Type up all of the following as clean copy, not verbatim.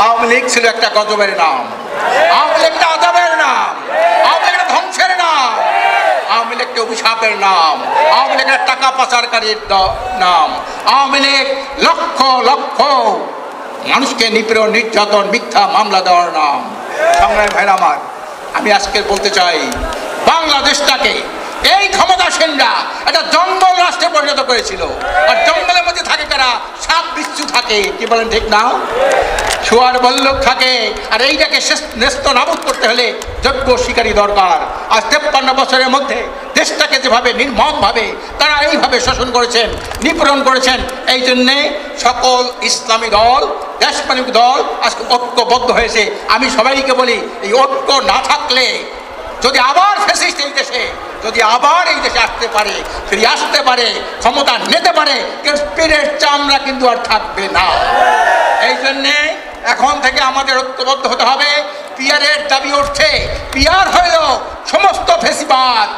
আওয়ামী লীগ ছিল একটা গজবের নাম, আওয়ামী লীগ একটা আযাবের নাম, আওয়ামী লীগ একটা ধ্বংসের নাম, আওয়ামী লীগ একটা অভিশাপের নাম, আওয়ামী লীগ একটা টাকা পাচারকারীর নাম, আওয়ামী লীগ লক্ষ লক্ষ মানুষকে নিপীড়ন নির্যাতন মিথ্যা মামলা দেওয়ার নাম। সংগ্রামী ভাইরা আমার, আমি আজকে বলতে চাই, বাংলাদেশটাকে এই ক্ষমতাসীনরা একটা জঙ্গল রাষ্ট্রে পরিণত করেছিল। আর জঙ্গলের মধ্যে থাকে কারা? সাপ বিচ্ছু থাকে, কি বলেন ঠিক না? শুয়ার বল্লভ থাকে। আর এইটাকে ন্যস্ত নাবুদ করতে হলে যোগ্য শিকারী দরকার। আজ 53 বছরের মধ্যে দেশটাকে যেভাবে নির্মমভাবে তারা এইভাবে শোষণ করেছেন, নিপীড়ন করেছেন, এই জন্যে সকল ইসলামী দল, দেশপ্রেমিক দল আজকে ঐক্যবদ্ধ হয়েছে। আমি সবাইকে বলি, এই ঐক্য না থাকলে যদি আবার ফ্যাসিস্ট এই দেশে, যদি আবার এই দেশে আসতে পারে, ফিরে আসতে পারে, ক্ষমতা নিতে পারে, পীরের চামড়া কিন্তু আর থাকবে না। এই জন্যে এখন থেকে আমাদের ঐক্যবদ্ধ হতে হবে। পিয়ারের দাবি উঠছে, পিয়ার হইল সমস্ত ফেসিবাদ,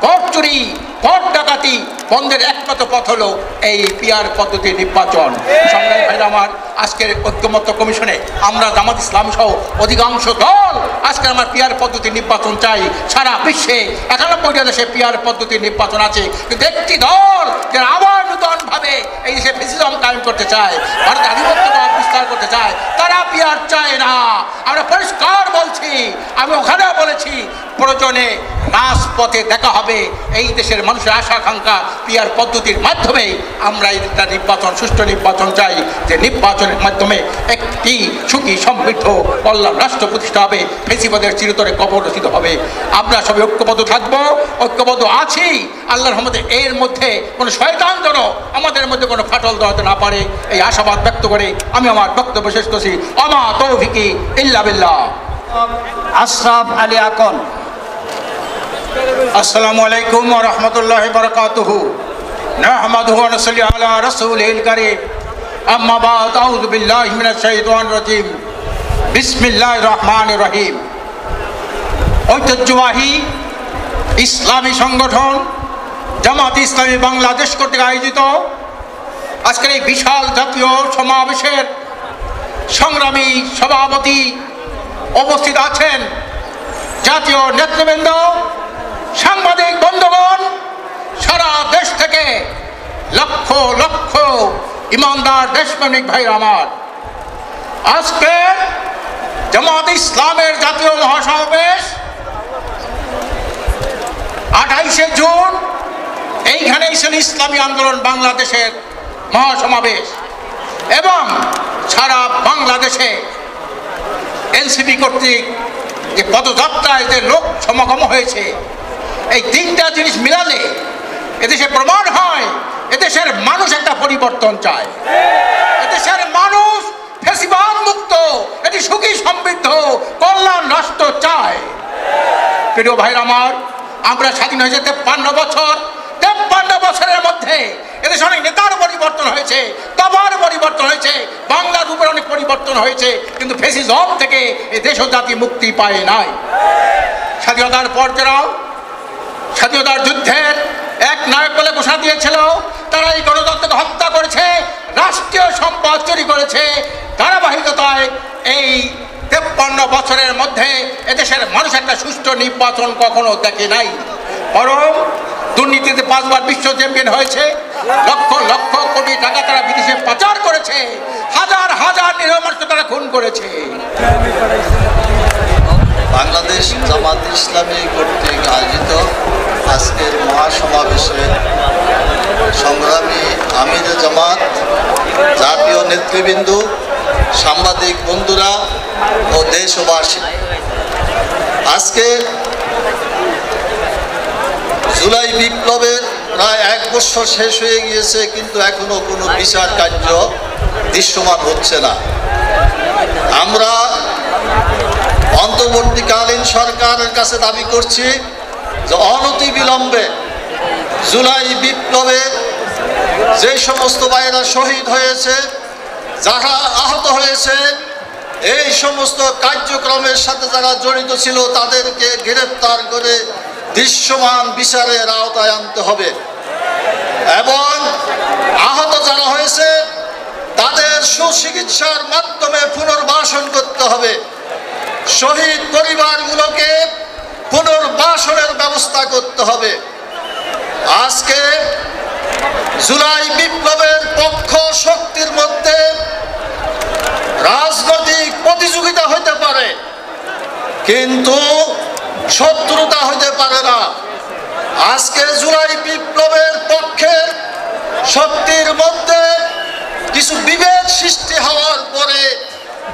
ভোট চুরি, ভোট ডাকাতি বন্ধের একমাত্র পথ হলো এই পিয়ার পদ্ধতির নির্বাচন। সংগ্রামী ভাইরা আমার, আজকের ঐক্যমত্য কমিশনে আমরা জামাত ইসলাম সহ অধিকাংশ দল আজকে আমার পিয়ার পদ্ধতির নির্বাচন চাই। সারা বিশ্বে 91টা দেশে পিয়ার পদ্ধতির নির্বাচন আছে, কিন্তু একটি দল যারা আবার নূতনভাবে এই দেশে ফ্যাসিজম কায়েম করতে চায়, ভারতের আধিপত্যবাদ বিস্তার করতে চায়, তারা পিয়ার চায় না। আমরা পরিষ্কার বলছি, আমি ওখানেও বলেছি, প্রয়োজনে রাজপথে দেখা হবে। এই দেশের মানুষের আশা আকাঙ্ক্ষা পিয়ার পদ্ধতির মাধ্যমে আমরা একটা নির্বাচন, সুষ্ঠু নির্বাচন চাই, যে নির্বাচনের মাধ্যমে একটি সুখী সমৃদ্ধ কল্যাণ রাষ্ট্র প্রতিষ্ঠা হবে, ফেসিবাদের চিরতরে কবর রচিত হবে। আমরা সবাই ঐক্যবদ্ধ থাকবো, ঐক্যবদ্ধ আছি। আল্লাহর রহমতে এর মধ্যে কোনো শয়তান যেন আমাদের মধ্যে কোনো ফাটল দেওয়াতে না পারে, এই আশাবাদ ব্যক্ত করে আমি আমার বক্তব্য শেষ করছি। আমা তৌফিকি ইল্লা বিল্লাহ। আশরাফ আলী আকন। আসসালামু আলাইকুম ওয়া রাহমাতুল্লাহি ওয়া বারাকাতুহু। নাহমাদুহু ওয়া নুসাল্লি আলা রাসূলিল কারীম। আম্মা বাদ, আউযু বিল্লাহি মিনাশ শাইতানির রাজীম। বিসমিল্লাহির রহমানির রহিম। ঐতিহ্যবাহী ইসলামী সংগঠন জামাত ইসলামী বাংলাদেশ কর্তৃক আয়োজিত আজকের এই বিশাল জাতীয় সমাবেশের সংগ্রামী সভাপতি উপস্থিত আছেন, জাতীয় নেতৃবৃন্দ, সাংবাদিক বন্ধুগণ, সারা দেশ থেকে লক্ষ লক্ষ ইমানদার দেশপ্রেমিক ভাই আমার, আজকে জামাত ইসলামের জাতীয় মহাসমাবেশ 28শে জুন এইখানেই ছিল ইসলামী আন্দোলন বাংলাদেশের মহাসমাবেশ, এবং সারা বাংলাদেশে এনসিপি কর্তৃক যে পদযাত্রায় যে লোক সমাগম হয়েছে, এই তিনটা জিনিস মিলালে এদেশে প্রমাণ হয় এদেশের মানুষ একটা পরিবর্তন চায়। এদেশের মানুষ ফ্যাসিবাদ মুক্ত এটি সুখী সমৃদ্ধ কল্যাণ রাষ্ট্র চায়। প্রিয় ভাইরা আমার, আমরা স্বাধীন হয়েছে 53 বছর। 53 বছরের মধ্যে এদেশে অনেক নেতার পরিবর্তন হয়েছে, তবার পরিবর্তন হয়েছে, বাংলার উপরে অনেক পরিবর্তন হয়েছে, কিন্তু ফ্যাসিজম থেকে এই দেশ ও জাতি মুক্তি পায় নাই। স্বাধীনতার পর যারা স্বাধীনতার যুদ্ধের এক নায়ক বলে ঘোষণা দিয়েছিল, তারা এই গণতন্ত্রকে হত্যা করেছে, রাষ্ট্রীয় সম্পদ চুরি করেছে। ধারাবাহিকতায় এই 53 বছরের মধ্যে এদেশের মানুষ একটা সুষ্ঠু নির্বাচন কখনো দেখে নাই, বরং দুর্নীতিতে 5 বার বিশ্ব চ্যাম্পিয়ন হয়েছে, লক্ষ লক্ষ কোটি টাকা তারা বিদেশে পাচার করেছে, হাজার হাজার নিরীহ মানুষকে তারা খুন করেছে। বাংলাদেশ জামাত ইসলামী কর্তৃক আয়োজিত আজকের মহাসমাবেশে সংগ্রামী আমির জামাত, জাতীয় নেতৃবৃন্দ, সাংবাদিক বন্ধুরা ও দেশবাসী, আজকে জুলাই বিপ্লবের প্রায় 1 বছর শেষ হয়ে গিয়েছে, কিন্তু এখনো কোনো বিচার কার্য দৃশ্যমান হচ্ছে না। আমরা অন্তর্বর্তীকালীন সরকারের কাছে দাবি করছি যে অনতিবিলম্বে জুলাই বিপ্লবে যে সমস্ত ভাইয়েরা শহীদ হয়েছে, যারা আহত হয়েছে, এই সমস্ত কার্যক্রমের সাথে যারা জড়িত ছিল তাদেরকে গ্রেফতার করে দৃশ্যমান বিচারের আওতায় আনতে হবে, এবং আহত যারা হয়েছে তাদের সুচিকিৎসার মাধ্যমে পুনর্বাসন করতে শহীদ পরিবারগুলোকে পুনর্বাসনের ব্যবস্থা করতে হবে। আজকে জুলাই বিপ্লবের পক্ষ শক্তির মধ্যে রাজনৈতিক প্রতিযোগিতা হতে পারে, কিন্তু শত্রুতা হতে পারে না। আজকে জুলাই বিপ্লবের পক্ষের শক্তির মধ্যে কিছু বিভেদ সৃষ্টি হওয়ার পরে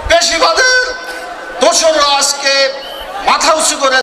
পেশিবাদের দোসররা আজকে মাথা উঁচু করে